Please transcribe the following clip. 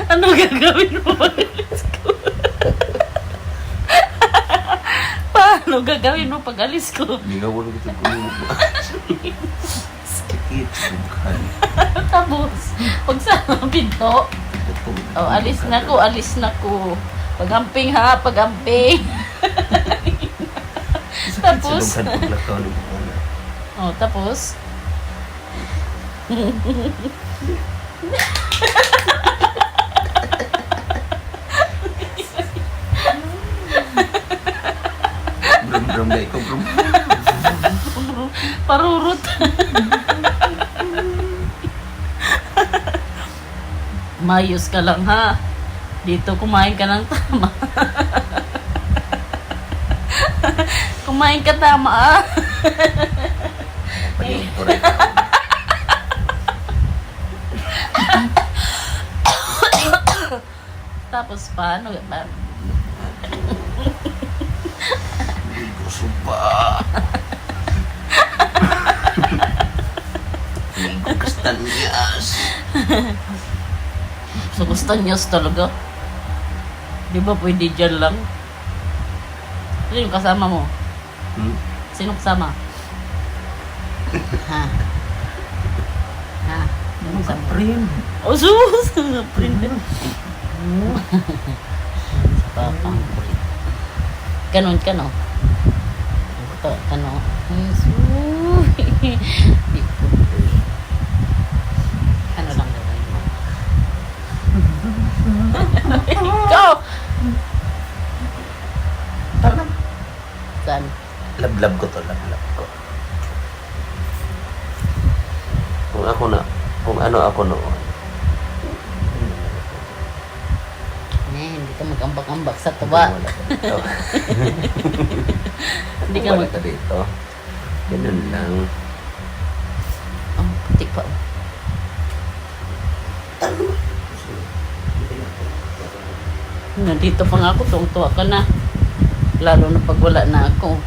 Ano gagawin mo pag alis ko? Paano gagawin mo pag alis ko? Hindi nga wala kita kung sakit. Bukan. Tapos, pag sabi ko, oh, alis na ko, alis na ko. Pagamping ha, pagamping. Tapos, Sa lungkan paglakaw ng bukan. oh, tapos, Brum-brum na ikaw, brum. parurot. Mayos ka lang ha. Dito kumain ka ng tama. Kumain ka tama ah. Pagiging correct. Tapos paano? Hindi ko supa. Hindi ko kastanyas. So gusto niyo talaga? Di ba pwede dyan lang? Sino yung kasama mo? Sino kasama? Ha? Ha? Sino kasama? Prim. Oh, sus! Print. Papa. Kanon, kano? Ito, kano? Ano lang gawin mo? Ikaw! Saan? Lablab ko to, lablab ko. Kung ako na, kung ano ako noon. Hindi ka mag-ambak-ambak sa tuba. Wala ka dito. Hindi ka Wala mag... ka dito. Ganun lang. Oh, puti pa. Nandito pa nga ako, tuwang-tuwa ka na. Lalo na pag wala na ako.